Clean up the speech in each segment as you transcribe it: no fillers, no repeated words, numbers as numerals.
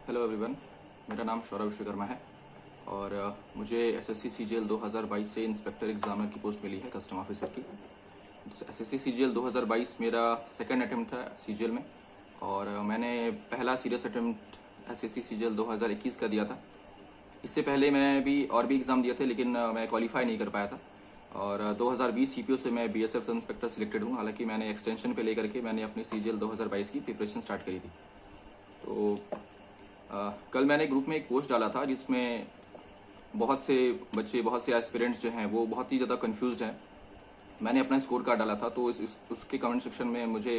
Hello everyone, मेरा नाम सौरभ विश्वकर्मा है और मुझे एसएससी सीजीएल 2022 से इंस्पेक्टर एग्जामिनर की पोस्ट मिली है कस्टम ऑफिसर की। एसएससी सीजीएल 2022 मेरा सेकंड अटेम्प्ट था सीजीएल में और मैंने पहला सीरियस अटेम्प्ट एसएससी सीजीएल 2021 का दिया था। इससे पहले मैं भी और भी एग्ज़ाम दिए थे लेकिन मैं क्वालिफाई नहीं कर पाया था और 2020 सीपीओ से मैं बीएसएफ इंस्पेक्टर सिलेक्टेड हूँ। हालांकि मैंने एक्सटेंशन पे लेकर के मैंने अपनी सीजीएल 2022 की प्रिपरेशन स्टार्ट करी थी। तो कल मैंने ग्रुप में एक पोस्ट डाला था जिसमें बहुत से बच्चे, बहुत से एस्पिरेंट्स जो हैं वो बहुत ही ज़्यादा कंफ्यूज्ड हैं। मैंने अपना स्कोर कार्ड डाला था तो उसके कमेंट सेक्शन में मुझे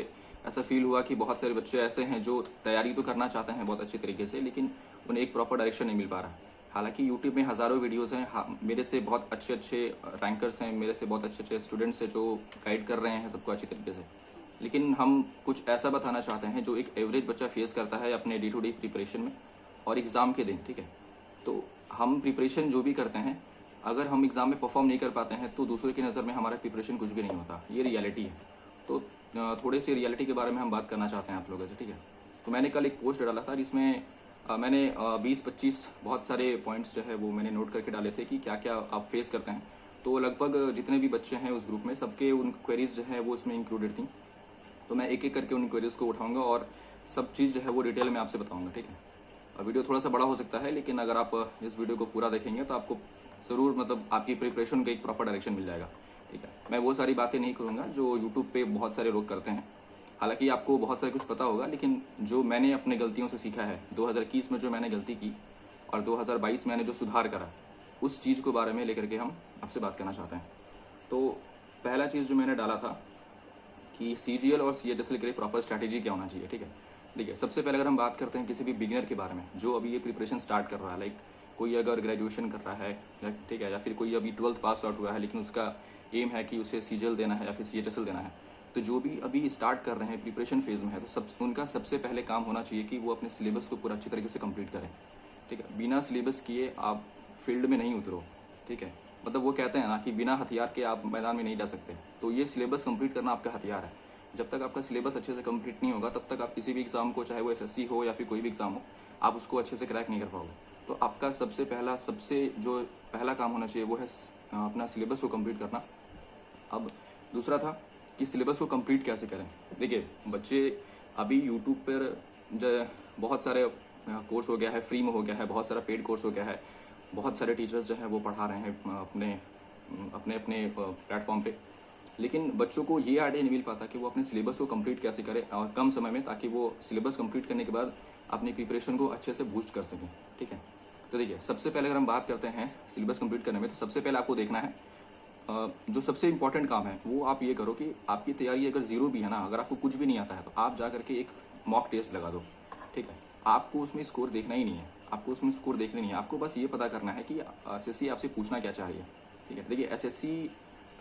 ऐसा फील हुआ कि बहुत सारे बच्चे ऐसे हैं जो तैयारी तो करना चाहते हैं बहुत अच्छे तरीके से, लेकिन उन्हें एक प्रॉपर डायरेक्शन नहीं मिल पा रहा। हालांकि यूट्यूब में हज़ारों वीडियोज़ हैं, मेरे से बहुत अच्छे अच्छे रैंकर्स हैं, मेरे से बहुत अच्छे अच्छे स्टूडेंट्स हैं जो गाइड कर रहे हैं सबको अच्छी तरीके से, लेकिन हम कुछ ऐसा बताना चाहते हैं जो एक एवरेज बच्चा फेस करता है अपने डे टू डे प्रिपरेशन में और एग्ज़ाम के दिन। ठीक है, तो हम प्रिपरेशन जो भी करते हैं, अगर हम एग्ज़ाम में परफॉर्म नहीं कर पाते हैं तो दूसरे की नज़र में हमारा प्रिपरेशन कुछ भी नहीं होता। ये रियलिटी है। तो थोड़े से रियलिटी के बारे में हम बात करना चाहते हैं आप लोगों से। ठीक है, तो मैंने कल एक पोस्ट डाला था जिसमें मैंने 20-25 बहुत सारे पॉइंट्स जो है वो मैंने नोट करके डाले थे कि क्या क्या आप फेस करते हैं। तो लगभग जितने भी बच्चे हैं उस ग्रुप में सबके उन क्वेरीज जो है वो उसमें इंक्लूडेड थी। तो मैं एक एक करके उन क्वेरीज को उठाऊंगा और सब चीज़ जो है वो डिटेल में आपसे बताऊंगा। ठीक है, और वीडियो थोड़ा सा बड़ा हो सकता है लेकिन अगर आप इस वीडियो को पूरा देखेंगे तो आपको ज़रूर आपकी प्रिपरेशन का एक प्रॉपर डायरेक्शन मिल जाएगा। ठीक है, मैं वो सारी बातें नहीं करूँगा जो यूट्यूब पे बहुत सारे लोग करते हैं। हालांकि आपको बहुत सारे कुछ पता होगा, लेकिन जो मैंने अपने गलतियों से सीखा है, 2021 में जो मैंने गलती की और 2022 में मैंने जो सुधार करा, उस चीज़ के बारे में लेकर के हम आपसे बात करना चाहते हैं। तो पहला चीज़ जो मैंने डाला था कि सीजीएल और सीएचएसएल के लिए प्रॉपर स्ट्रैटेजी क्या होना चाहिए। ठीक है, देखिए सबसे पहले अगर हम बात करते हैं किसी भी बिगिनर के बारे में जो अभी ये प्रिपरेशन स्टार्ट कर रहा है, लाइक कोई अगर ग्रेजुएशन कर रहा है या ठीक है, या फिर कोई अभी 12th पास आउट हुआ है लेकिन उसका एम है कि उसे सीजीएल देना है या फिर सीएचएसएल देना है, तो जो भी अभी स्टार्ट कर रहे हैं प्रिपरेशन फेज में है, तो उनका सबसे पहले काम होना चाहिए कि वो अपने सिलेबस को पूरा अच्छी तरीके से कंप्लीट करें। ठीक है, बिना सिलेबस किए आप फील्ड में नहीं उतरो। ठीक है, वो कहते हैं ना कि बिना हथियार के आप मैदान में नहीं जा सकते। तो ये सिलेबस कंप्लीट करना आपका हथियार है। जब तक आपका सिलेबस अच्छे से कंप्लीट नहीं होगा तब तक आप किसी भी एग्ज़ाम को, चाहे वो एसएससी हो या फिर कोई भी एग्ज़ाम हो, आप उसको अच्छे से क्रैक नहीं कर पाओगे। तो आपका सबसे पहला काम होना चाहिए वो है अपना सिलेबस को कंप्लीट करना। अब दूसरा था कि सिलेबस को कंप्लीट कैसे करें। देखिए बच्चे अभी यूट्यूब पर बहुत सारे कोर्स हो गया है, फ्री में हो गया है, बहुत सारा पेड कोर्स हो गया है, बहुत सारे टीचर्स जो हैं वो पढ़ा रहे हैं अपने अपने प्लेटफॉर्म पे, लेकिन बच्चों को ये आइडिया नहीं मिल पाता कि वो अपने सिलेबस को कंप्लीट कैसे करें और कम समय में, ताकि वो सिलेबस कंप्लीट करने के बाद अपनी प्रिपरेशन को अच्छे से बूस्ट कर सकें। ठीक है, तो देखिए सबसे पहले अगर हम बात करते हैं सिलेबस कंप्लीट करने में, तो सबसे पहले आपको देखना है जो सबसे इंपॉर्टेंट काम है वो आप ये करो कि आपकी तैयारी अगर जीरो भी है ना, अगर आपको कुछ भी नहीं आता है तो आप जा करके एक मॉक टेस्ट लगा दो। ठीक है, आपको उसमें स्कोर देखना ही नहीं है, आपको उसमें स्कोर देखना नहीं है, आपको बस ये पता करना है कि एसएससी आपसे पूछना क्या चाह रही है। ठीक है, देखिए एसएससी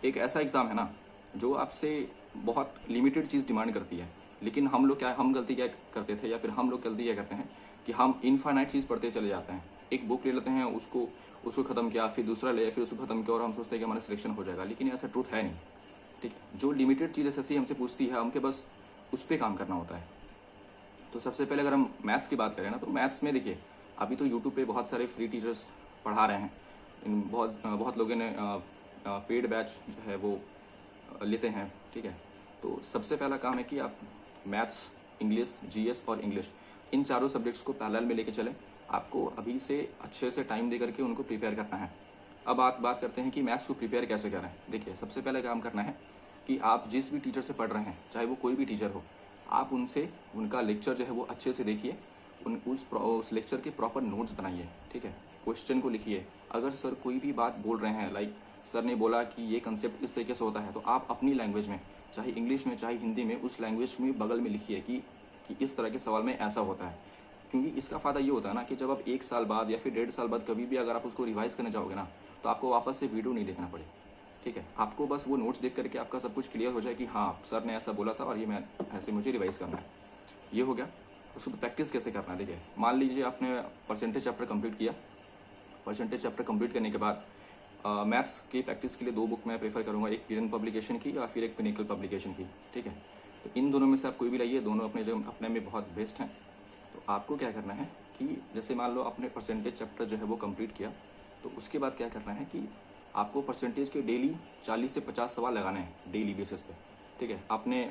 एक ऐसा एग्ज़ाम है ना जो आपसे बहुत लिमिटेड चीज़ डिमांड करती है, लेकिन हम गलती क्या करते थे या फिर हम लोग गलती क्या करते हैं कि हम इनफाइनाइट चीज़ पढ़ते चले जाते हैं। एक बुक ले लेते हैं, उसको ख़त्म किया, फिर दूसरा ले, फिर उसको ख़त्म किया और हम सोचते हैं कि हमारा सिलेक्शन हो जाएगा, लेकिन ऐसा ट्रूथ है नहीं। ठीक है, जो लिमिटेड चीज़ एसएससी हमसे पूछती है, हमके बस उस पर काम करना होता है। तो सबसे पहले अगर हम मैथ्स की बात करें ना, तो मैथ्स में देखिए अभी तो यूट्यूब पे बहुत सारे फ्री टीचर्स पढ़ा रहे हैं, बहुत लोगों ने पेड बैच जो है वो लेते हैं। ठीक है, तो सबसे पहला काम है कि आप मैथ्स, इंग्लिश, जीएस और इंग्लिश, इन चारों सब्जेक्ट्स को पैरेलल में लेके चलें। आपको अभी से अच्छे से टाइम दे करके उनको प्रिपेयर करना है। अब बात करते हैं कि मैथ्स को प्रिपेयर कैसे करें। देखिए सबसे पहले काम करना है कि आप जिस भी टीचर से पढ़ रहे हैं, चाहे वो कोई भी टीचर हो, आप उनका लेक्चर जो है वो अच्छे से देखिए, उस लेक्चर के प्रॉपर नोट्स बनाइए। ठीक है, क्वेश्चन को लिखिए। अगर सर कोई भी बात बोल रहे हैं, लाइक सर ने बोला कि ये कंसेप्ट इस तरीके से होता है, तो आप अपनी लैंग्वेज में, चाहे इंग्लिश में चाहे हिंदी में, उस लैंग्वेज में बगल में लिखिए कि इस तरह के सवाल में ऐसा होता है। क्योंकि इसका फ़ायदा ये होता है ना कि जब आप 1 साल बाद या फिर 1.5 साल बाद कभी भी अगर आप उसको रिवाइज करने जाओगे ना, तो आपको वापस से वीडियो नहीं देखना पड़े। ठीक है, आपको बस वो नोट्स देख करके आपका सब कुछ क्लियर हो जाए कि हाँ सर ने ऐसा बोला था और ये ऐसे मुझे रिवाइज करना है। ये हो गया। उसको प्रैक्टिस कैसे करना है। देखिए मान लीजिए आपने परसेंटेज चैप्टर कंप्लीट किया। परसेंटेज चैप्टर कंप्लीट करने के बाद मैथ्स की प्रैक्टिस के लिए 2 बुक मैं प्रेफर करूँगा, एक पिरन पब्लिकेशन की या फिर एक पिनिकल पब्लिकेशन की। ठीक है, तो इन दोनों में से आप कोई भी लाइए, दोनों अपने में बहुत बेस्ट हैं। तो आपको क्या करना है कि जैसे मान लो आपने परसेंटेज चैप्टर जो है वो कंप्लीट किया, तो उसके बाद क्या करना है कि आपको परसेंटेज के डेली 40 से 50 सवाल लगाने हैं डेली बेसिस पे। ठीक है, आपने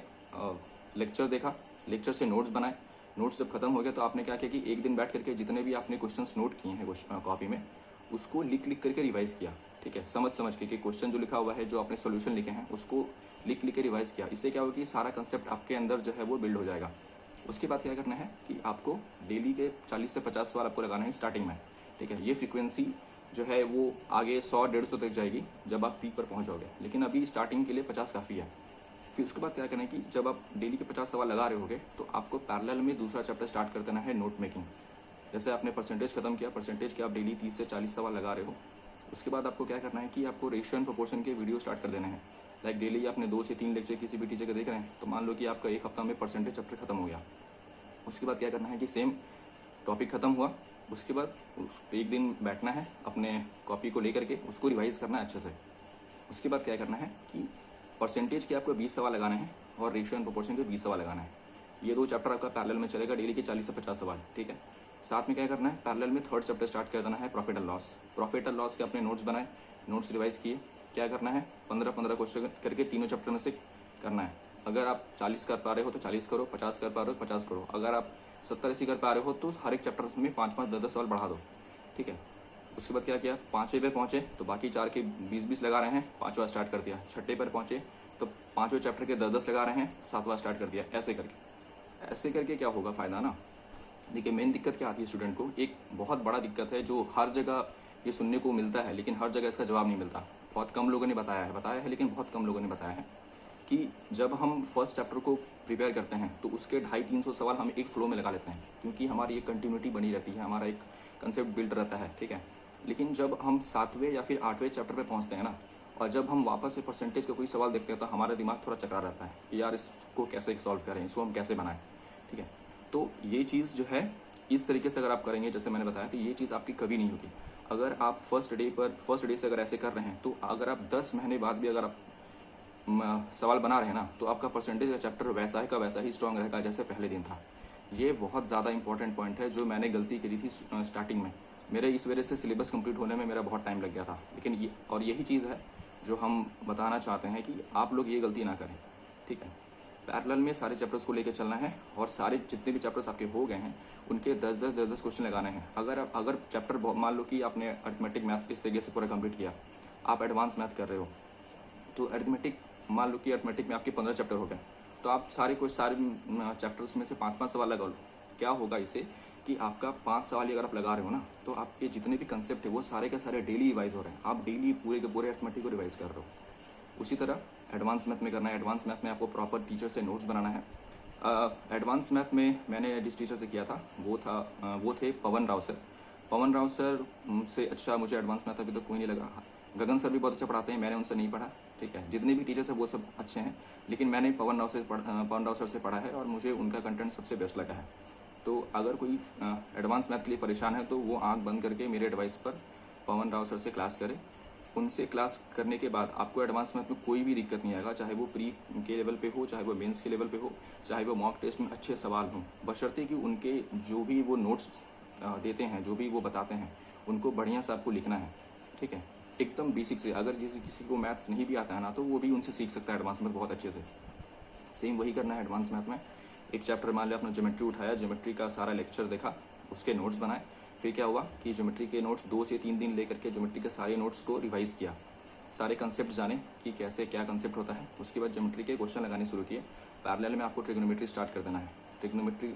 लेक्चर देखा, लेक्चर से नोट्स बनाए, नोट्स जब खत्म हो गया तो आपने क्या किया कि एक दिन बैठ करके जितने भी आपने क्वेश्चंस नोट किए हैं कॉपी में, उसको लिख करके रिवाइज किया। ठीक है, समझ के कि क्वेश्चन जो लिखा हुआ है, जो आपने सोल्यूशन लिखे हैं, उसको लिख के रिवाइज किया। इससे क्या होगा कि सारा कंसेप्ट आपके अंदर जो है वो बिल्ड हो जाएगा। उसके बाद क्या करना है कि आपको डेली के 40 से 50 सवाल आपको लगाना है स्टार्टिंग में। ठीक है, ये फ्रीक्वेंसी जो है वो आगे 100-150 तक जाएगी जब आप पीक पर पहुंच जाओगे, लेकिन अभी स्टार्टिंग के लिए 50 काफ़ी है। फिर उसके बाद क्या करना है कि जब आप डेली के 50 सवाल लगा रहे होगे तो आपको पैरेलल में दूसरा चैप्टर स्टार्ट कर देना है, नोट मेकिंग। जैसे आपने परसेंटेज खत्म किया, परसेंटेज के आप डेली 30 से 40 सवाल लगा रहे हो, उसके बाद आपको क्या करना है कि आपको रेशियो एंड प्रोपोर्शन के वीडियो स्टार्ट कर देना है। लाइक डेली आपने 2 से 3 लेक्चर किसी भी टीचर के देख रहे हैं, तो मान लो कि आपका एक हफ्ता में परसेंटेज चैप्टर खत्म हो गया। उसके बाद क्या करना है कि सेम टॉपिक खत्म हुआ, उसके बाद एक दिन बैठना है, अपने कॉपी को लेकर के उसको रिवाइज करना है अच्छे से। उसके बाद क्या करना है कि परसेंटेज के आपको 20 सवाल लगाने हैं और रेशियो एंड प्रोपोर्शन के 20 सवाल लगाना है। ये 2 चैप्टर आपका पैरेलल में चलेगा, डेली के 40 से 50 सवाल। ठीक है, साथ में क्या करना है, पैरेलल में थर्ड चैप्टर स्टार्ट कर देना है, profit and loss. Profit and loss के अपने नोट्स बनाए, नोट्स रिवाइज किए। क्या करना है, 15-15 क्वेश्चन करके तीनों चैप्टर में से करना है। अगर आप 40 कर पा रहे हो तो 40 करो, 50 कर पा रहे हो 50 करो। अगर आप 70-80 कर पा रहे हो तो हर एक चैप्टर में 5-5, 10-10 सवाल बढ़ा दो। ठीक है, उसके बाद क्या किया, 5वें पे पहुंचे तो बाकी 4 के 20-20 लगा रहे हैं, 5वां स्टार्ट कर दिया। 6ठे पर पहुंचे तो 5वें चैप्टर के 10-10 लगा रहे हैं, 7वां स्टार्ट कर दिया। ऐसे करके क्या होगा फ़ायदा ना। देखिए, मेन दिक्कत क्या आती है स्टूडेंट को, एक बहुत बड़ा दिक्कत है जो हर जगह ये सुनने को मिलता है, लेकिन हर जगह इसका जवाब नहीं मिलता। बहुत कम लोगों ने बताया है, लेकिन बहुत कम लोगों ने बताया है कि जब हम फर्स्ट चैप्टर को प्रिपेयर करते हैं तो उसके 250-300 सवाल हम एक फ्लो में लगा लेते हैं, क्योंकि हमारी एक कंटिन्यूटी बनी रहती है, हमारा एक कंसेप्ट बिल्ड रहता है। ठीक है, लेकिन जब हम 7वें या फिर 8वें चैप्टर पे पहुंचते हैं ना, और जब हम वापस से परसेंटेज का कोई सवाल देखते हैं तो हमारा दिमाग थोड़ा चकरा रहता है कि यार इसको कैसे सॉल्व करें, इसको हम कैसे बनाएं। ठीक है, तो ये चीज़ जो है इस तरीके से अगर आप करेंगे जैसे मैंने बताया, तो ये चीज़ आपकी कभी नहीं होगी। अगर आप फर्स्ट डे से अगर ऐसे कर रहे हैं, तो अगर आप 10 महीने बाद भी अगर आप सवाल बना रहे हैं ना, तो आपका परसेंटेज का चैप्टर वैसा ही का वैसा ही स्ट्रांग रहेगा जैसे पहले दिन था। ये बहुत ज़्यादा इंपॉर्टेंट पॉइंट है जो मैंने गलती करी थी स्टार्टिंग में। मेरे इस वजह से सिलेबस कंप्लीट होने में मेरा बहुत टाइम लग गया था, लेकिन यही चीज़ है जो हम बताना चाहते हैं कि आप लोग ये गलती ना करें। ठीक है, पैरेलल में सारे चैप्टर्स को लेकर चलना है और सारे जितने भी चैप्टर्स आपके हो गए हैं उनके 10-10 क्वेश्चन लगाने हैं। अगर चैप्टर मान लो कि आपने अरिथमेटिक मैथ्स इस तरीके से पूरा कंप्लीट किया, आप एडवांस मैथ कर रहे हो, तो अरिथमेटिक मान लो कि अरिथमेटिक में आपके 15 चैप्टर हो गए, तो आप सारे चैप्टर्स में से 5-5 सवाल लगा लो। क्या होगा इससे कि आपका 5 सवाल अगर आप लगा रहे हो ना, तो आपके जितने भी कंसेप्ट है वो सारे के सारे डेली रिवाइज हो रहे हैं। आप डेली पूरे के पूरे अरिथमेटिक को रिवाइज कर रहे हो। उसी तरह एडवांस मैथ में करना है। एडवांस मैथ में आपको प्रॉपर टीचर से नोट्स बनाना है। एडवांस मैथ में मैंने जिस टीचर से किया था वो थे पवन राव सर। पवन राव सर से अच्छा मुझे एडवांस मैथ अभी तक कोई नहीं लगा। गगन सर भी बहुत अच्छा पढ़ाते हैं, मैंने उनसे नहीं पढ़ा। ठीक है, जितने भी टीचर्स हैं वो सब अच्छे हैं, लेकिन मैंने पवन राव सर से पढ़ा है और मुझे उनका कंटेंट सबसे बेस्ट लगा है। तो अगर कोई एडवांस मैथ के लिए परेशान है तो वो आंख बंद करके मेरे एडवाइस पर पवन राव सर से क्लास करे। उनसे क्लास करने के बाद आपको एडवांस मैथ में कोई भी दिक्कत नहीं आएगा, चाहे वो प्री के लेवल पे हो, चाहे वो मेंस के लेवल पे हो, चाहे वो मॉक टेस्ट में अच्छे सवाल हों, बशर्ते कि उनके जो भी वो नोट्स देते हैं, जो भी वो बताते हैं, उनको बढ़िया से आपको लिखना है। ठीक है, एकदम बेसिक से। अगर किसी को मैथ्स नहीं भी आता है ना, तो वो भी उनसे सीख सकता है एडवांस मैथ बहुत अच्छे से। सेम वही करना है एडवांस मैथ में। एक चैप्टर मान लिया आपने ज्योमेट्री उठाया, ज्योमेट्री का सारा लेक्चर देखा, उसके नोट्स बनाए। फिर क्या हुआ कि ज्योमेट्री के नोट्स 2 से 3 दिन लेकर के ज्योमेट्री के सारे नोट्स को रिवाइज किया, सारे कंसेप्ट जाने कि कैसे क्या कंसेप्ट होता है। उसके बाद ज्योमेट्री के क्वेश्चन लगाने शुरू किए। पैरेलल में आपको ट्रिग्नोमेट्री स्टार्ट कर देना है, ट्रिग्नोमेट्री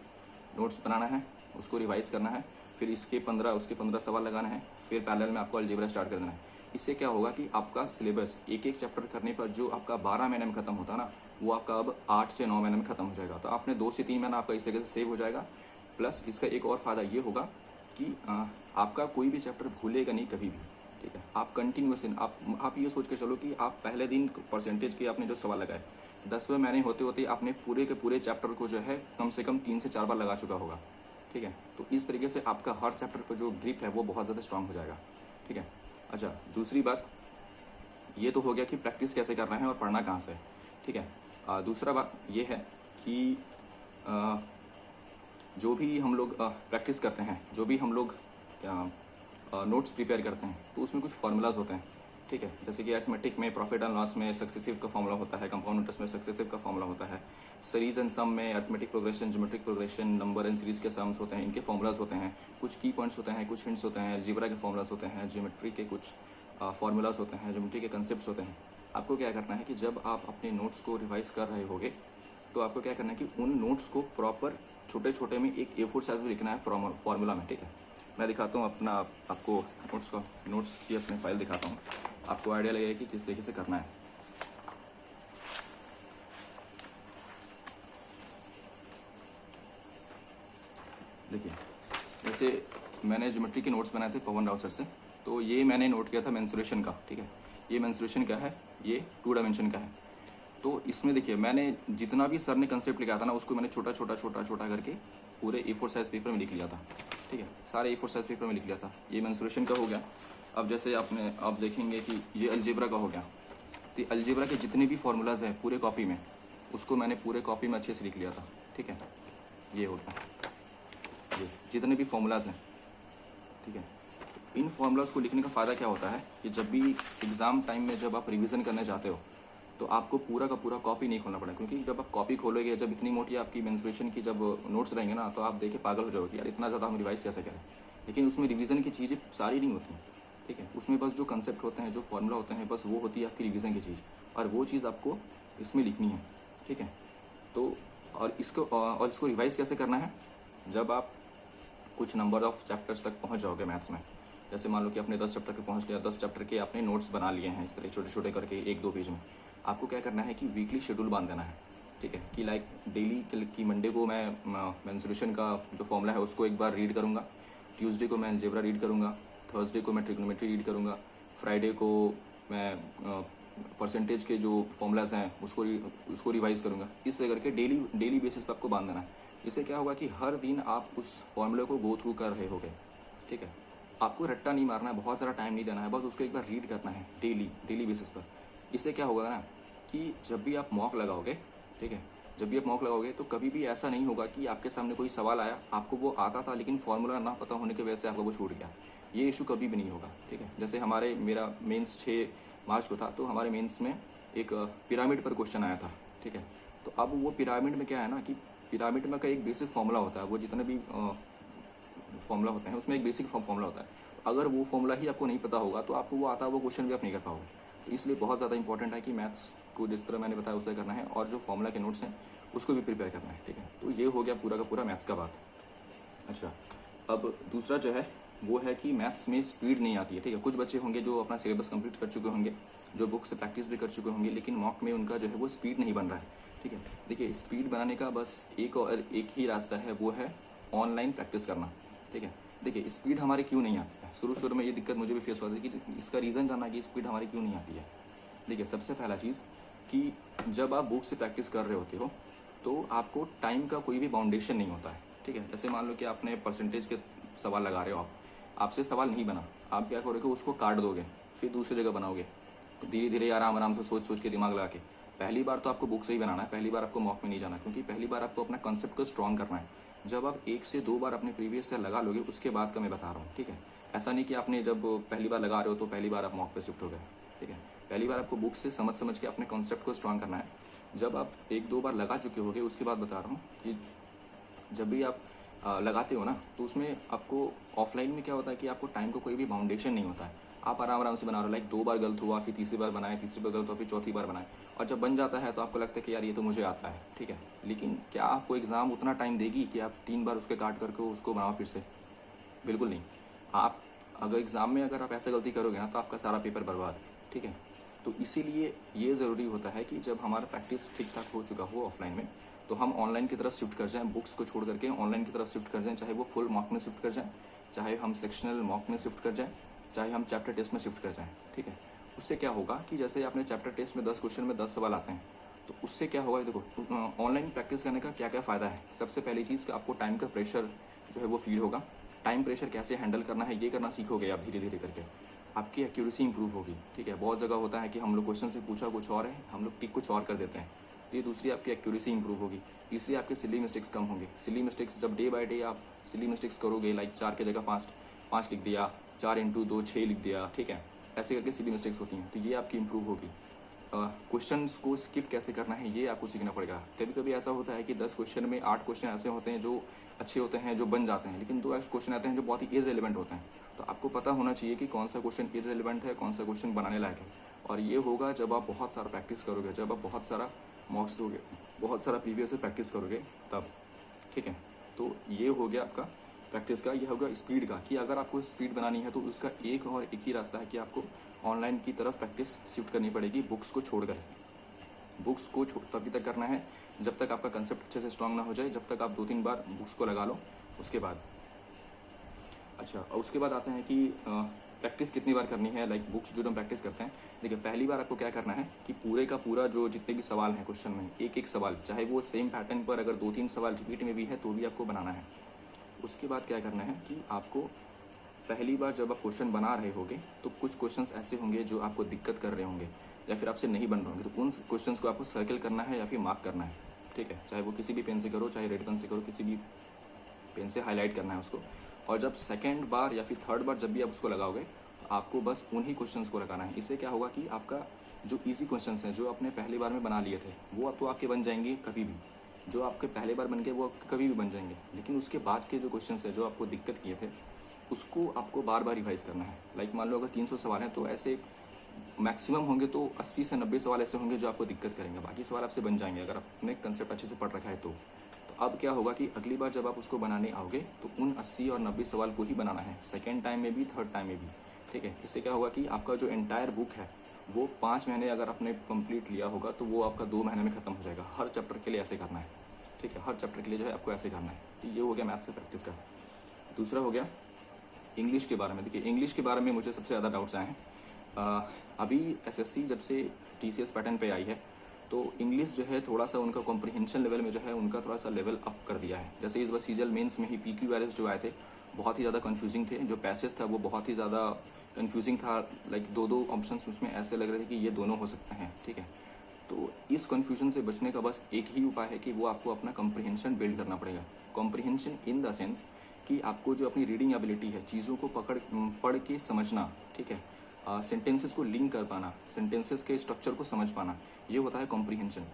नोट्स बनाना है, उसको रिवाइज करना है। फिर उसके 15 सवाल लगाना है। फिर पैरेलल में आपको अलजेब्रा स्टार्ट कर देना है। इससे क्या होगा कि आपका सिलेबस एक एक चैप्टर करने पर जो आपका 12 महीने में खत्म होता है ना, वो आपका अब 8 से 9 महीने में खत्म हो जाएगा। तो आपने 2 से 3 महीना आपका इस तरीके से सेव हो जाएगा। प्लस इसका एक और फ़ायदा ये होगा कि आपका कोई भी चैप्टर भूलेगा नहीं कभी भी। ठीक है, आप कंटिन्यूस आप ये सोच के चलो कि आप पहले दिन परसेंटेज के आपने जो सवाल लगाए, 10वें महीने होते होते आपने पूरे के पूरे चैप्टर को जो है कम से कम 3 से 4 बार लगा चुका होगा। ठीक है, तो इस तरीके से आपका हर चैप्टर पर जो ग्रिप है वो बहुत ज़्यादा स्ट्रांग हो जाएगा। ठीक है, अच्छा, दूसरी बात ये तो हो गया कि प्रैक्टिस कैसे करना है और पढ़ना कहाँ से। ठीक है, दूसरा बात ये है कि जो भी हम लोग प्रैक्टिस करते हैं, जो भी हम लोग नोट्स प्रिपेयर करते हैं, तो उसमें कुछ फार्मूलाज होते हैं, ठीक है। जैसे कि अरिथमेटिक में प्रॉफिट एंड लॉस में सक्सेसिव का फॉर्मूला होता है, कंपाउंड इंटरेस्ट में सक्सेसिव का फॉर्मूला होता है, सीरीज एंड सम में arithmetic progression, geometric progression, number and series के सम्स होते हैं, इनके फॉर्मूलाज होते हैं, कुछ की पॉइंट्स होते हैं, कुछ हिंट्स होते हैं, अलजेब्रा के फॉर्मूलाज होते हैं, ज्योमेट्री के कुछ फार्मूलाज होते हैं, ज्योमेट्री के कंसेप्ट होते हैं। आपको क्या करना है कि जब आप अपने नोट्स को रिवाइज कर रहे होगे तो आपको क्या करना है कि उन नोट्स को प्रॉपर छोटे छोटे में एक A4 साइज में लिखना है फॉर्मूला में, ठीक है। मैं दिखाता हूँ अपना आपको नोट्स की अपने फाइल दिखाता हूँ, आपको आइडिया लगेगा कि किस तरीके से करना है। देखिए, जैसे मैंने ज्योमेट्री के नोट्स बनाए थे पवन राव सर से, तो ये मैंने नोट किया था मेंसुरेशन का, ठीक है। ये मेंसुरेशन का है, ये 2 डायमेंशन का है। तो इसमें देखिए मैंने जितना भी सर ने कंसेप्ट लिखा था ना, उसको मैंने छोटा छोटा करके पूरे A4 साइज पेपर में लिख लिया था, ठीक है। सारे A4 साइज पेपर में लिख लिया था। ये मेंसुरेशन का हो गया। अब जैसे आप देखेंगे कि ये अलजेब्रा का हो गया, तो अलजेब्रा के जितने भी फार्मूलाज हैं पूरे कॉपी में, उसको मैंने पूरे कॉपी में अच्छे से लिख लिया था, ठीक है। ये हो गया, ये जितने भी फार्मूलाज हैं, ठीक है। इन फार्मूलाज को लिखने का फ़ायदा क्या होता है कि जब भी एग्ज़ाम टाइम में जब आप रिवीजन करने जाते हो तो आपको पूरा का पूरा कॉपी नहीं खोलना पड़ेगा, क्योंकि जब आप कॉपी खोलोगे, जब इतनी मोटी आपकी मेंसुरेशन की जब नोट्स रहेंगे ना, तो आप देख के पागल हो जाओगे यार इतना ज़्यादा हम रिवाइज कैसे करें। लेकिन उसमें रिवीजन की चीज़ें सारी नहीं होती, ठीक है। उसमें बस जो कंसेप्ट होते हैं, जो फॉर्मूला होते हैं, बस वो होती है आपकी रिवीजन की चीज़, और वो चीज़ आपको इसमें लिखनी है, ठीक है। तो और इसको रिवाइज कैसे करना है, जब आप कुछ नंबर ऑफ चैप्टर्स तक पहुँच जाओगे मैथ्स में। जैसे मान लो कि आपने 10 चैप्टर के पहुँच गया, 10 चैप्टर के आपने नोट्स बना लिए हैं इस तरह छोटे छोटे करके 1-2 पेज में। आपको क्या करना है कि वीकली शेड्यूल बांध देना है, ठीक है। कि लाइक डेली की मंडे को मैं मेंसुरेशन का जो फॉर्मूला है उसको एक बार रीड करूँगा, ट्यूसडे को मैं अलजेब्रा रीड करूँगा, थर्सडे को मैं ट्रिग्नोमेट्री रीड करूँगा, फ्राइडे को मैं परसेंटेज के जो फॉर्मूलाज हैं उसको रिवाइज़ करूँगा। इस तरह करके डेली बेसिस पर आपको बांध देना है। इससे क्या होगा कि हर दिन आप उस फॉर्मूले को गो थ्रू कर रहे होगे, ठीक है। आपको रट्टा नहीं मारना है, बहुत सारा टाइम नहीं देना है, बस उसको एक बार रीड करना है डेली बेसिस पर। इससे क्या होगा ना कि जब भी आप मॉक लगाओगे, ठीक है, जब भी आप मॉक लगाओगे तो कभी भी ऐसा नहीं होगा कि आपके सामने कोई सवाल आया, आपको वो आता था लेकिन फॉर्मूला ना पता होने की वजह से आपको वो छूट गया। ये इशू कभी भी नहीं होगा, ठीक है। जैसे मेरा मेंस 6 मार्च को था, तो हमारे मेंस में एक पिरामिड पर क्वेश्चन आया था, ठीक है। तो अब वो पिरामिड में क्या है ना कि पिरामिड में का एक बेसिक फॉर्मूला होता है, वो जितने भी फॉर्मूला होते हैं उसमें एक बेसिक फॉर्मूला होता है। अगर वो फॉर्मूला ही आपको नहीं पता होगा तो आपको वो आता है वो क्वेश्चन भी आप नहीं कर पाओगे। तो इसलिए बहुत ज़्यादा इंपॉर्टेंट है कि मैथ्स को जिस तरह मैंने बताया उससे करना है, और जो फॉर्मूला के नोट्स हैं उसको भी प्रिपेयर करना है, ठीक है। तो ये हो गया पूरा का पूरा मैथ्स का बात। अच्छा, अब दूसरा जो है वो है कि मैथ्स में स्पीड नहीं आती है, ठीक है। कुछ बच्चे होंगे जो अपना सिलेबस कंप्लीट कर चुके होंगे, जो बुक से प्रैक्टिस भी कर चुके होंगे, लेकिन मॉक में उनका जो है वो स्पीड नहीं बन रहा है, ठीक है। देखिए, स्पीड बनाने का बस एक ही रास्ता है, वो है ऑनलाइन प्रैक्टिस करना, ठीक है। देखिए, स्पीड हमारी क्यों नहीं आती है, शुरू में ये दिक्कत मुझे भी फेस हुआ था कि इसका रीज़न जानना कि स्पीड हमारी क्यों नहीं आती है। देखिए, सबसे पहला चीज़ कि जब आप बुक से प्रैक्टिस कर रहे होते हो तो आपको टाइम का कोई भी बाउंडेशन नहीं होता है, ठीक है। जैसे मान लो कि आपने परसेंटेज के सवाल लगा रहे हो, आपसे सवाल नहीं बना, आप क्या करोगे, उसको काट दोगे, फिर दूसरी जगह बनाओगे, तो धीरे धीरे आराम से सोच के दिमाग लगा के। पहली बार तो आपको बुक से ही बनाना है, पहली बार आपको मॉक में नहीं जाना, क्योंकि पहली बार आपको अपना कॉन्सेप्ट को स्ट्रॉन्ग करना है। जब आप 1 से 2 बार अपने प्रीवियस से लगा लोगे उसके बाद का मैं बता रहा हूँ, ठीक है। ऐसा नहीं कि आपने जब पहली बार लगा रहे हो तो पहली बार आप मॉक पे शिफ्ट हो गए, ठीक है। पहली बार आपको बुक से समझ के अपने कॉन्सेप्ट को स्ट्रॉन्ग करना है। जब आप 1-2 बार लगा चुके होगे उसके बाद बता रहा हूँ कि जब भी आप लगाते हो ना, तो उसमें आपको ऑफलाइन में क्या होता है कि आपको टाइम का कोई भी बाउंडेशन नहीं होता है। आप आराम से बना रहे हो, लाइक 2 बार गलत हुआ, फिर तीसरी बार बनाए, तीसरी बार गलत हुआ, फिर चौथी बार बनाए, और जब बन जाता है तो आपको लगता है कि यार ये तो मुझे आता है, ठीक है। लेकिन क्या आपको एग्ज़ाम उतना टाइम देगी कि आप 3 बार उसके काट करके उसको बनाओ फिर से? बिल्कुल नहीं। आप अगर एग्ज़ाम में अगर आप ऐसा गलती करोगे ना तो आपका सारा पेपर बर्बाद, ठीक है। तो इसीलिए ये ज़रूरी होता है कि जब हमारा प्रैक्टिस ठीक ठाक हो चुका हो ऑफलाइन में, तो हम ऑनलाइन की तरफ शिफ्ट कर जाएं, बुक्स को छोड़ करके ऑनलाइन की तरफ शिफ्ट कर जाएं, चाहे वो फुल मॉक में शिफ्ट कर जाएं, चाहे हम सेक्शनल मॉक में शिफ्ट कर जाएं, चाहे हम चैप्टर टेस्ट में शिफ्ट कर जाएं, ठीक है। उससे क्या होगा कि जैसे आपने चैप्टर टेस्ट में 10 क्वेश्चन में 10 सवाल आते हैं, तो उससे क्या होगा, देखो ऑनलाइन प्रैक्टिस करने का क्या क्या फ़ायदा है। सबसे पहली चीज़ कि आपको टाइम का प्रेशर जो है वो फील होगा। टाइम प्रेशर कैसे हैंडल करना है ये करना सीखोगे आप धीरे धीरे करके, आपकी एक्यूरेसी इंप्रूव होगी, ठीक है। बहुत जगह होता है कि हम लोग क्वेश्चन से पूछा कुछ और है, हम लोग टिक कुछ और कर देते हैं, तो ये दूसरी आपकी एक्यूरेसी इंप्रूव होगी। तीसरी आपके सिली मिस्टेक्स कम होंगे। सिली मिस्टेक्स जब डे बाय डे आप सिली मिस्टेक्स करोगे, लाइक 4 की जगह 5 लिख दिया, 4 इंटू 2 6 लिख दिया, ठीक है, ऐसे करके सिली मिस्टेक्स होती हैं, तो ये आपकी इंप्रूव होगी। क्वेश्चंस को स्किप कैसे करना है ये आपको सीखना पड़ेगा। कभी कभी ऐसा होता है कि 10 क्वेश्चन में 8 क्वेश्चन ऐसे होते हैं जो अच्छे होते हैं, जो बन जाते हैं, लेकिन 2 क्वेश्चन आते हैं जो बहुत ही इररिलेवेंट होते हैं। तो आपको पता होना चाहिए कि कौन सा क्वेश्चन इररिलेवेंट है, कौन सा क्वेश्चन बनाने लायक है। और ये होगा जब आप बहुत सारा प्रैक्टिस करोगे, जब आप बहुत सारा मॉक्स दोगे, बहुत सारा प्रीवियस से प्रैक्टिस करोगे तब, ठीक है। तो ये हो गया आपका प्रैक्टिस का। ये होगा स्पीड का, कि अगर आपको स्पीड बनानी है तो उसका एक ही रास्ता है कि आपको ऑनलाइन की तरफ प्रैक्टिस शिफ्ट करनी पड़ेगी, बुक्स को छोड़कर। बुक्स को तभी तक करना है जब तक आपका कंसेप्ट अच्छे से स्ट्रांग ना हो जाए, जब तक आप 2-3 बार बुक्स को लगा लो उसके बाद। अच्छा, और उसके बाद आते हैं कि प्रैक्टिस कितनी बार करनी है, लाइक बुक्स जो हम प्रैक्टिस करते हैं। देखिए, पहली बार आपको क्या करना है कि पूरे का पूरा जो जितने भी सवाल हैं क्वेश्चन में, एक सवाल, चाहे वो सेम पैटर्न पर अगर 2-3 सवाल रिपीट में भी है तो भी आपको बनाना है। उसके बाद क्या करना है कि आपको पहली बार जब आप क्वेश्चन बना रहे होगे तो कुछ क्वेश्चंस ऐसे होंगे जो आपको दिक्कत कर रहे होंगे या फिर आपसे नहीं बन रहे होंगे, तो उन क्वेश्चंस को आपको सर्कल करना है या फिर मार्क करना है, ठीक है। चाहे वो किसी भी पेन से करो, चाहे रेड पेन से करो, किसी भी पेन से हाईलाइट करना है उसको। और जब सेकेंड बार या फिर थर्ड बार जब भी आप उसको लगाओगे तो आपको बस उन्हीं क्वेश्चंस को लगाना है। इससे क्या होगा कि आपका जो ईजी क्वेश्चंस हैं जो आपने पहली बार में बना लिए थे वो तो आपके बन जाएंगे कभी भी, जो आपके पहले बार बन गए वो कभी भी बन जाएंगे। लेकिन उसके बाद के जो क्वेश्चंस हैं जो आपको दिक्कत किए थे उसको आपको बार बार रिवाइज करना है। लाइक मान लो अगर 300 सवाल हैं तो ऐसे मैक्सिमम होंगे तो 80 से 90 सवाल ऐसे होंगे जो आपको दिक्कत करेंगे, बाकी सवाल आपसे बन जाएंगे अगर आपने कंसेप्ट अच्छे से पढ़ रखा है तो। अब क्या होगा कि अगली बार जब आप उसको बनाने आओगे तो उन 80 और 90 सवाल को ही बनाना है, सेकेंड टाइम में भी, थर्ड टाइम में भी, ठीक है। इससे क्या होगा कि आपका जो एंटायर बुक है वो 5 महीने अगर आपने कंप्लीट लिया होगा तो वो आपका 2 महीने में खत्म हो जाएगा। हर चैप्टर के लिए ऐसे करना है, ठीक है, हर चैप्टर के लिए जो है आपको ऐसे करना है। तो ये हो गया मैथ्स से प्रैक्टिस का। दूसरा हो गया इंग्लिश के बारे में। देखिए, इंग्लिश के बारे में मुझे सबसे ज़्यादा डाउट्स आए हैं। अभी एसएससी जब से टीसीएस पैटर्न पे आई है तो इंग्लिश जो है थोड़ा सा उनका कॉम्प्रिहेंशन लेवल में जो है उनका थोड़ा सा लेवल अप कर दिया है। जैसे इस बार सीजल मेंस में ही PQRS जो आए थे बहुत ही ज़्यादा कन्फ्यूजिंग थे, जो पैसेज था वो बहुत ही ज़्यादा कन्फ्यूजिंग था। लाइक 2-2 ऑप्शंस उसमें ऐसे लग रहे थे कि ये दोनों हो सकते हैं, ठीक है। तो इस कन्फ्यूजन से बचने का बस एक ही उपाय है कि वो आपको अपना कॉम्प्रिहेंशन बिल्ड करना पड़ेगा। कॉम्प्रिहेंशन इन द सेंस कि आपको जो अपनी रीडिंग एबिलिटी है, चीज़ों को पढ़ के समझना, ठीक है, सेंटेंसेस को लिंक कर पाना, सेंटेंसेस के स्ट्रक्चर को समझ पाना, ये होता है कॉम्प्रिहेंशन।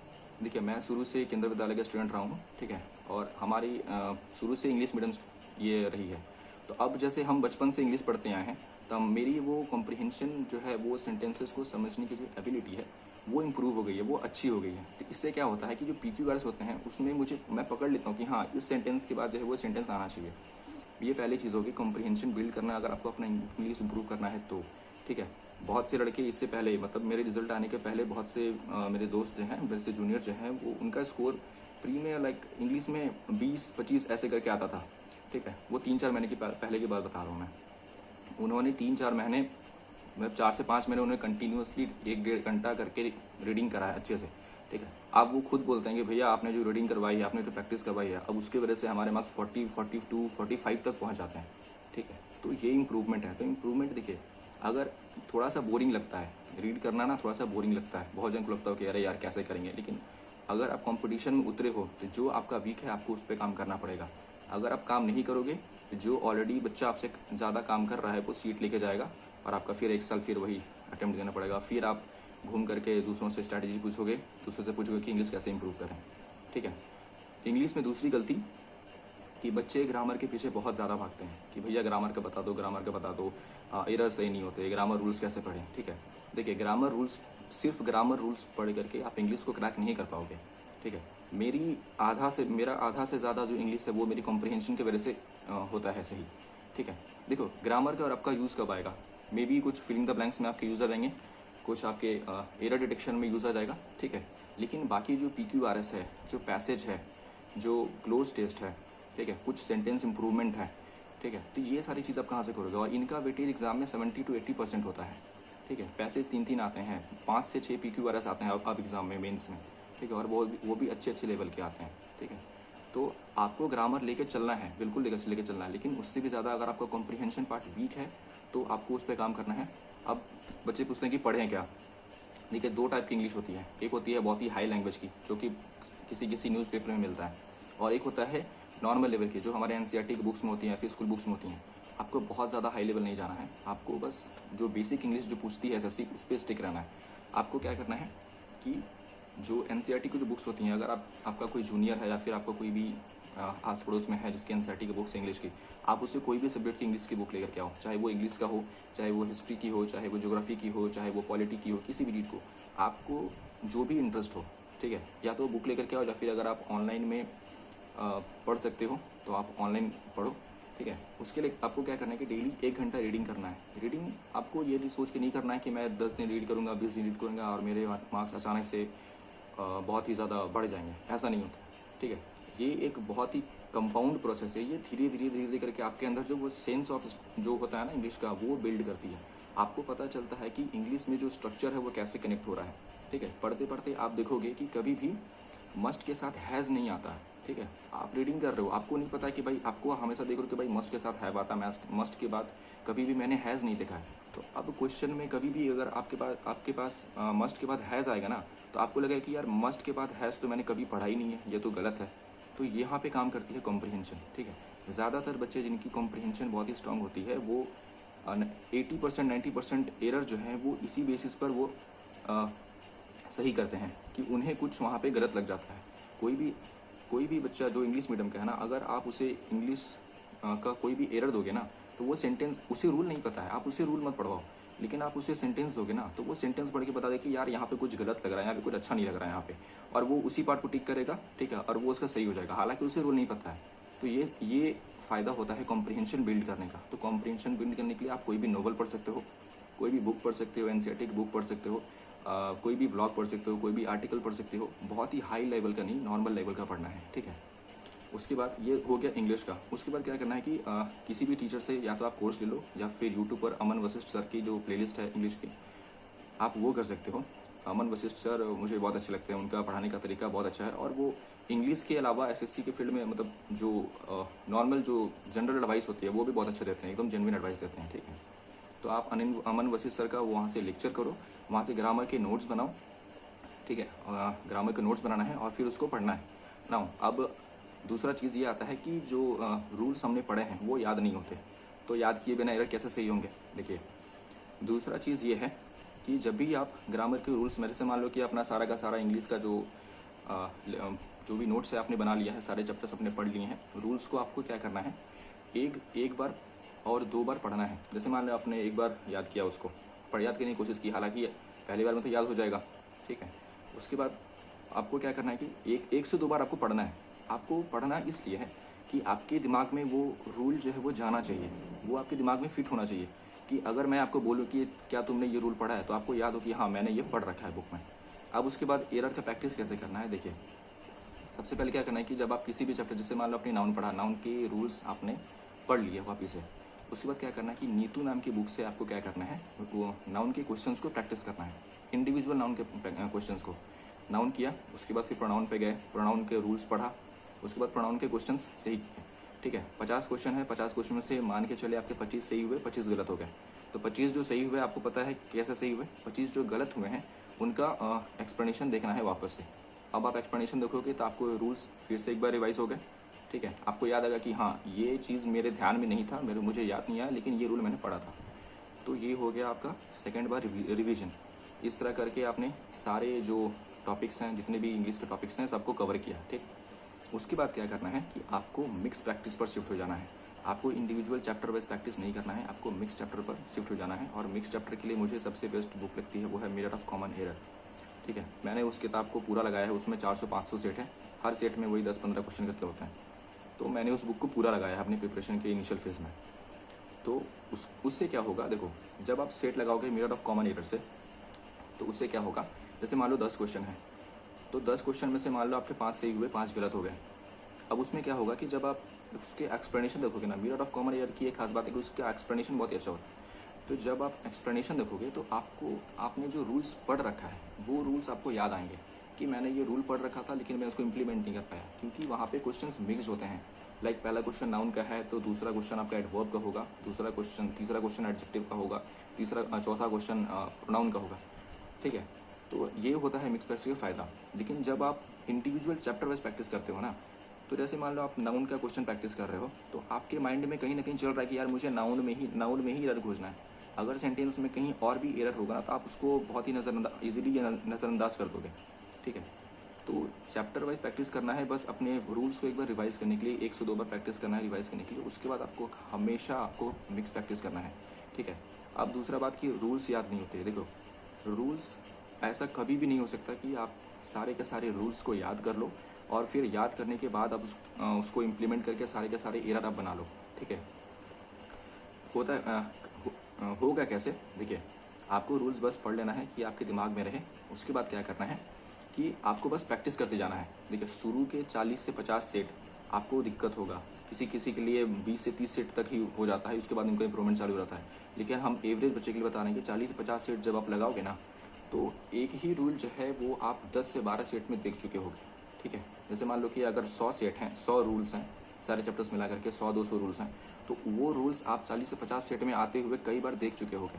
देखिए, मैं शुरू से केंद्र विद्यालय का स्टूडेंट रहा हूँ, ठीक है, और हमारी शुरू से इंग्लिश मीडियम ये रही है। तो अब जैसे हम बचपन से इंग्लिश पढ़ते आए हैं तो मेरी वो कॉम्प्रिहेंशन जो है, वो सेंटेंसेस को समझने की जो एबिलिटी है वो इम्प्रूव हो गई है, वो अच्छी हो गई है। तो इससे क्या होता है कि जो PQRS होते हैं उसमें मैं पकड़ लेता हूँ कि हाँ, इस सेंटेंस के बाद जो है वो सेंटेंस आना चाहिए। ये पहली चीज़ होगी कॉम्प्रिहेंशन बिल्ड करना, अगर आपको अपना इंग्लिश इंप्रूव करना है तो, ठीक है। बहुत से लड़के इससे पहले, मतलब मेरे रिजल्ट आने के पहले बहुत से मेरे दोस्त जो हैं, मेरे से जूनियर जो हैं, वो उनका स्कोर प्री में लाइक इंग्लिश में 20-25 ऐसे करके आता था, ठीक है। वो 3-4 महीने की पहले की बात बता रहा हूँ मैं। उन्होंने 3-4 महीने, मतलब 4 से 5 महीने उन्होंने कंटिन्यूसली 1-1.5 घंटा करके रीडिंग कराया अच्छे से, ठीक है। अब वो खुद बोलते हैं कि भैया आपने जो रीडिंग करवाई है, आपने जो प्रैक्टिस करवाई है, अब उसकी वजह से हमारे मार्क्स 40, 42, 45 तक पहुंच जाते हैं, ठीक है। तो ये इंप्रूवमेंट है। तो इंप्रूवमेंट देखिए, अगर थोड़ा सा बोरिंग लगता है रीड करना ना, थोड़ा सा बोरिंग लगता है, बहुत जन को लगता है कि अरे यार कैसे करेंगे, लेकिन अगर आप कंपटीशन में उतरे हो तो जो आपका वीक है आपको उस पर काम करना पड़ेगा। अगर आप काम नहीं करोगे तो जो ऑलरेडी बच्चा आपसे ज़्यादा काम कर रहा है वो सीट लेके जाएगा और आपका फिर 1 साल फिर वही अटेम्प्ट देना पड़ेगा। फिर आप घूम करके दूसरों से स्ट्रैटेजी पूछोगे, दूसरों से पूछोगे कि इंग्लिश कैसे इंप्रूव करें, ठीक है। इंग्लिश में दूसरी गलती कि बच्चे ग्रामर के पीछे बहुत ज़्यादा भागते हैं कि भैया ग्रामर का बता दो, ग्रामर का बता दो, एरर सही नहीं होते, ग्रामर रूल्स कैसे पढ़ें, ठीक है। देखिए, ग्रामर रूल्स, सिर्फ ग्रामर रूल्स पढ़ करके आप इंग्लिश को क्रैक नहीं कर पाओगे, ठीक है। मेरा आधा से ज़्यादा जो इंग्लिश है वो मेरी कॉम्प्रिहेंशन की वजह से होता है सही, ठीक है। देखो, ग्रामर का और आपका यूज़ कब आएगा, मे बी कुछ फिलिंग द ब्लैंक्स में आपके यूज़ आ जाएंगे, कुछ आपके एरर डिटेक्शन में यूज़ आ जाएगा, ठीक है। लेकिन बाकी जो PQRS है, जो पैसेज है, जो क्लोज टेस्ट है, ठीक है, कुछ सेंटेंस इंप्रूवमेंट है, ठीक है, तो ये सारी चीज़ आप कहाँ से करोगे। और इनका वेटेज एग्जाम में 70 to 80% होता है, ठीक है। पैसेज 3-3 आते हैं, 5 से 6 PQRS आते हैं अब एग्ज़ाम में, मेंस में, ठीक है, और वो भी अच्छे लेवल के आते हैं, ठीक है। तो आपको ग्रामर लेके चलना है, बिल्कुल लेके चलना है, लेकिन उससे भी ज़्यादा अगर आपका कॉम्प्रिहेंशन पार्ट वीक है तो आपको उस पर काम करना है। अब बच्चे पूछते हैं कि पढ़ें क्या, देखिए, दो टाइप की इंग्लिश होती है। एक होती है बहुत ही हाई लैंग्वेज की, जो कि किसी किसी न्यूज़पेपर में मिलता है, और एक होता है नॉर्मल लेवल की, जो हमारे एनसीईआरटी की बुक्स में होती हैं या फिर स्कूल बुक्स में होती हैं। आपको बहुत ज़्यादा हाई लेवल नहीं जाना है, आपको बस जो बेसिक इंग्लिश जो पूछती है एसएससी, उस पर स्टिक रहना है। आपको क्या करना है कि जो एनसीईआरटी की जो बुक्स होती हैं, अगर आपका कोई जूनियर है या फिर आपका कोई भी आस पड़ोस में है जिसकी एनसीईआरटी की बुक्स है इंग्लिश की, आप उससे कोई भी सब्जेक्ट की इंग्लिश की बुक लेकर के आओ, चाहे वो इंग्लिश का हो, चाहे वो हिस्ट्री की हो, चाहे वो ज्योग्राफी की हो, चाहे वो पॉलिटी की हो, किसी भी चीज़ को आपको जो भी इंटरेस्ट हो, ठीक है, या तो बुक लेकर के आओ, या फिर अगर आप ऑनलाइन में पढ़ सकते हो तो आप ऑनलाइन पढ़ो, ठीक है। उसके लिए आपको क्या करना है कि डेली 1 घंटा रीडिंग करना है। रीडिंग आपको ये नहीं सोच के नहीं करना है कि मैं 10 दिन रीड करूँगा, 20 दिन रीड करूँगा और मेरे मार्क्स अचानक से बहुत ही ज़्यादा बढ़ जाएंगे, ऐसा नहीं होता, ठीक है। ये एक बहुत ही कंपाउंड प्रोसेस है। ये धीरे धीरे धीरे धीरे करके आपके अंदर जो वो सेंस ऑफ जो होता है ना इंग्लिश का, वो बिल्ड करती है। आपको पता चलता है कि इंग्लिश में जो स्ट्रक्चर है वो कैसे कनेक्ट हो रहा है, ठीक है। पढ़ते पढ़ते आप देखोगे कि कभी भी मस्ट के साथ हैज़ नहीं आता है, ठीक है। आप रीडिंग कर रहे हो, आपको नहीं पता कि भाई, आपको हमेशा देख रहे हो कि भाई मस्ट के साथ हैव आता है, मस्ट के बाद कभी भी मैंने हैज़ नहीं देखा है। तो अब क्वेश्चन में कभी भी अगर आपके पास मस्ट के बाद हैज़ आएगा ना, तो आपको लगेगा कि यार मस्ट के बाद हैज़ तो मैंने कभी पढ़ा ही नहीं है, ये तो गलत है। तो यहाँ पे काम करती है कॉम्प्रिहेंशन, ठीक है। ज़्यादातर बच्चे जिनकी कॉम्प्रिहेंशन बहुत ही स्ट्रांग होती है, वो 80% 90% एरर जो है वो इसी बेसिस पर वो सही करते हैं कि उन्हें कुछ वहाँ पे गलत लग जाता है। कोई भी बच्चा जो इंग्लिश मीडियम का है ना, अगर आप उसे इंग्लिश का कोई भी एरर दोगे ना, तो वो सेंटेंस, उसे रूल नहीं पता है, आप उसे रूल मत पढ़वाओ, लेकिन आप उसे सेंटेंस दोगे ना, तो वो सेंटेंस पढ़ के बता दे कि यार यहाँ पे कुछ गलत लग रहा है, यहाँ पे कुछ अच्छा नहीं लग रहा है यहाँ पे, और वो उसी पार्ट को टिक करेगा, ठीक है, और वो उसका सही हो जाएगा, हालांकि उसे रूल नहीं पता है। तो ये फ़ायदा होता है कॉम्प्रिहेंशन बिल्ड करने का। तो कॉम्प्रिहेंशन बिल्ड करने के लिए आप कोई भी नॉवल पढ़ सकते हो, कोई भी बुक पढ़ सकते हो, एनसीईआरटी की बुक पढ़ सकते हो, कोई भी ब्लॉग पढ़ सकते हो, कोई भी आर्टिकल पढ़ सकते हो। बहुत ही हाई लेवल का नहीं, नॉर्मल लेवल का पढ़ना है, ठीक है। उसके बाद ये हो गया इंग्लिश का। उसके बाद क्या करना है कि किसी भी टीचर से या तो आप कोर्स ले लो, या फिर यूट्यूब पर अमन वशिष्ठ सर की जो प्लेलिस्ट है इंग्लिश की, आप वो कर सकते हो। अमन वशिष्ठ सर मुझे बहुत अच्छे लगते हैं, उनका पढ़ाने का तरीका बहुत अच्छा है, और वो इंग्लिश के अलावा एसएससी के फील्ड में, मतलब जो नॉर्मल जो जनरल एडवाइस होती है वो भी बहुत अच्छा देते हैं, एकदम जेन्युइन एडवाइस देते हैं, ठीक है। तो आप अमन वशिष्ठ सर का वहाँ से लेक्चर करो, वहाँ से ग्रामर के नोट्स बनाओ, ठीक है। ग्रामर के नोट्स बनाना है और फिर उसको पढ़ना है ना। अब दूसरा चीज़ ये आता है कि जो रूल्स हमने पढ़े हैं वो याद नहीं होते, तो याद किए बिना एरर कैसे सही होंगे। देखिए, दूसरा चीज़ ये है कि जब भी आप ग्रामर के रूल्स, मेरे से मान लो कि अपना सारा का सारा इंग्लिश का जो भी नोट्स है आपने बना लिया है, सारे चैप्टर्स अपने पढ़ लिए हैं, रूल्स को आपको क्या करना है, एक बार और 2 बार पढ़ना है। जैसे मान लो आपने एक बार याद किया, उसको याद करने की कोशिश की, हालांकि पहली बार में तो याद हो जाएगा, ठीक है। उसके बाद आपको क्या करना है कि एक से 2 बार आपको पढ़ना है। आपको पढ़ना इसलिए है कि आपके दिमाग में वो रूल जो है वो जाना चाहिए, वो आपके दिमाग में फिट होना चाहिए, कि अगर मैं आपको बोलूँ कि क्या तुमने ये रूल पढ़ा है, तो आपको याद हो कि हाँ मैंने ये पढ़ रखा है बुक में। अब उसके बाद एरर का प्रैक्टिस कैसे करना है, देखिए, सबसे पहले क्या करना है कि जब आप किसी भी चैप्टर, जैसे मान लो अपनी नाउन पढ़ा, नाउन के रूल्स आपने पढ़ लिए वापिस से, उसके बाद क्या करना है कि नीतू नाम की बुक से आपको क्या करना है, वो नाउन के क्वेश्चंस को प्रैक्टिस करना है, इंडिविजुअल नाउन के क्वेश्चंस को। नाउन किया, उसके बाद फिर प्रोनाउन पे गए, प्रोनाउन के रूल्स पढ़ा, उसके बाद प्रोनाउन के क्वेश्चंस सही किए, ठीक है। 50 क्वेश्चन है, 50 क्वेश्चन में से मान के चले आपके 25 सही हुए, 25 गलत हो गए। तो 25 जो सही हुए आपको पता है कैसे सही हुए, 25 जो गलत हुए हैं उनका एक्सप्लेनेशन देखना है वापस से। अब आप एक्सप्लेनेशन देखोगे तो आपको रूल्स फिर से एक बार रिवाइज हो गए, ठीक है। आपको याद आएगा कि हाँ ये चीज़ मेरे ध्यान में नहीं था, मुझे याद नहीं आया, लेकिन ये रूल मैंने पढ़ा था। तो ये हो गया आपका सेकेंड बार रिविजन। इस तरह करके आपने सारे जो टॉपिक्स हैं, जितने भी इंग्लिश के टॉपिक्स हैं, सबको कवर किया, ठीक। उसके बाद क्या करना है कि आपको मिक्स प्रैक्टिस पर शिफ्ट हो जाना है। आपको इंडिविजुअल चैप्टर वाइज प्रैक्टिस नहीं करना है, आपको मिक्स चैप्टर पर शिफ्ट हो जाना है। और मिक्स चैप्टर के लिए मुझे सबसे बेस्ट बुक लगती है, वो है मिरर ऑफ कॉमन एरर, ठीक है। मैंने उस किताब को पूरा लगाया है, उसमें 400-500 सेट है, हर सेट में वही 10-15 क्वेश्चन करके होता है। तो मैंने उस बुक को पूरा लगाया है अपनी प्रिपरेशन के इनिशियल फेज़ में। तो उससे क्या होगा, देखो, जब आप सेट लगाओगे मिरर ऑफ कॉमन एरर से, तो उससे क्या होगा, जैसे मान लो 10 क्वेश्चन है, तो 10 क्वेश्चन में से मान लो आपके 5 सही हुए, 5 गलत हो गए। अब उसमें क्या होगा कि जब आप उसके एक्सप्लेनेशन देखोगे ना, मिरर ऑफ कॉमन एरर की एक खास बात है कि उसका एक्सप्लेनेशन बहुत ही अच्छा होता है। तो जब आप एक्सप्लेनेशन देखोगे तो आपने जो रूल्स पढ़ रखा है वो रूल्स आपको याद आएंगे कि मैंने ये रूल पढ़ रखा था, लेकिन मैं उसको इम्प्लीमेंट नहीं कर पाया, क्योंकि वहाँ पे क्वेश्चंस मिक्स होते हैं। लाइक पहला क्वेश्चन नाउन का है, तो दूसरा क्वेश्चन आपका एडवर्ब का होगा, तीसरा क्वेश्चन एडजेक्टिव का होगा, चौथा क्वेश्चन प्रोनाउन का होगा, ठीक है। तो ये होता है मिक्स प्रैक्टिस का फ़ायदा। लेकिन जब आप इंडिविजुअल चैप्टर वाइज प्रैक्टिस करते हो ना, तो जैसे मान लो आप नाउन का क्वेश्चन प्रैक्टिस कर रहे हो, तो आपके माइंड में कहीं ना कहीं चल रहा है कि यार मुझे नाउन में ही एरर खोजना है। अगर सेंटेंस में कहीं और भी एरर होगा ना, तो आप उसको बहुत ही ईजिली नज़रअंदाज कर दोगे। ठीक है, तो चैप्टर वाइज प्रैक्टिस करना है, बस अपने रूल्स को एक बार रिवाइज करने के लिए 102 बार प्रैक्टिस करना है रिवाइज करने के लिए। उसके बाद आपको हमेशा आपको मिक्स प्रैक्टिस करना है। ठीक है, अब दूसरा बात कि रूल्स याद नहीं होते। देखो, रूल्स ऐसा कभी भी नहीं हो सकता कि आप सारे के सारे रूल्स को याद कर लो और फिर याद करने के बाद आप उसको इम्प्लीमेंट करके सारे के सारे एरर आप बना लो। ठीक है, होता होगा कैसे? देखिए, आपको रूल्स बस पढ़ लेना है कि आपके दिमाग में रहे। उसके बाद क्या करना है कि आपको बस प्रैक्टिस करते जाना है। देखिए, शुरू के 40 से 50 सेट आपको दिक्कत होगा, किसी किसी के लिए 20 से 30 सेट तक ही हो जाता है, उसके बाद उनका इंप्रूवमेंट चालू रहता है। लेकिन हम एवरेज बच्चे के लिए बता रहे हैं कि 40 से 50 सेट जब आप लगाओगे ना, तो एक ही रूल जो है वो आप 10 से 12 सेट में देख चुके होगे। ठीक है, जैसे मान लो कि अगर 100 सेट हैं, 100 रूल्स हैं, सारे चैप्टर्स मिला करके 100-200 रूल्स हैं, तो वो रूल्स आप 40 से 50 सेट में आते हुए कई बार देख चुके होगे।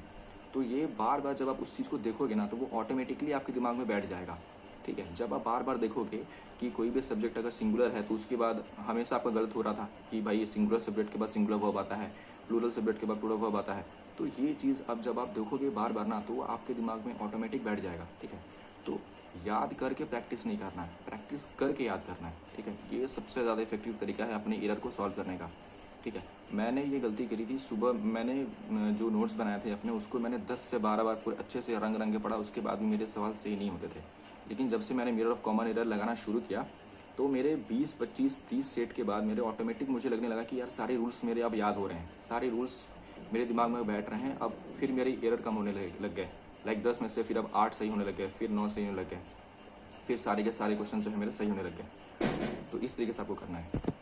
तो ये बार बार जब आप उस चीज़ को देखोगे ना, तो वो ऑटोमेटिकली आपके दिमाग में बैठ जाएगा। ठीक है, जब आप बार बार देखोगे कि कोई भी सब्जेक्ट अगर सिंगुलर है, तो उसके बाद हमेशा आपका गलत हो रहा था कि भाई ये सिंगुलर सब्जेक्ट के बाद सिंगुलर वर्ब आता है, प्लूरल सब्जेक्ट के बाद प्लूरल वर्ब आता है। तो ये चीज़ अब जब आप देखोगे बार बार ना, तो वो आपके दिमाग में ऑटोमेटिक बैठ जाएगा। ठीक है, तो याद करके प्रैक्टिस नहीं करना है, प्रैक्टिस करके याद करना है। ठीक है, ये सबसे ज़्यादा इफेक्टिव तरीका है अपने एरर को सॉल्व करने का। ठीक है, मैंने ये गलती करी थी। सुबह मैंने जो नोट्स बनाए थे अपने, उसको मैंने 10 से 12 बार पूरे अच्छे से रंग रंग के पढ़ा, उसके बाद भी मेरे सवाल सही नहीं होते थे। लेकिन जब से मैंने मिरर ऑफ कॉमन एरर लगाना शुरू किया, तो मेरे 20, 25, 30 सेट के बाद मेरे ऑटोमेटिक मुझे लगने लगा कि यार सारे रूल्स मेरे अब याद हो रहे हैं, सारे रूल्स मेरे दिमाग में बैठ रहे हैं। अब फिर मेरे एरर कम होने लग गए। लाइक 10 में से फिर अब 8 सही होने लग गए, फिर 9 सही होने लग गए, फिर सारे के सारे क्वेश्चन जो है मेरे सही होने लग गए। तो इस तरीके से आपको करना है।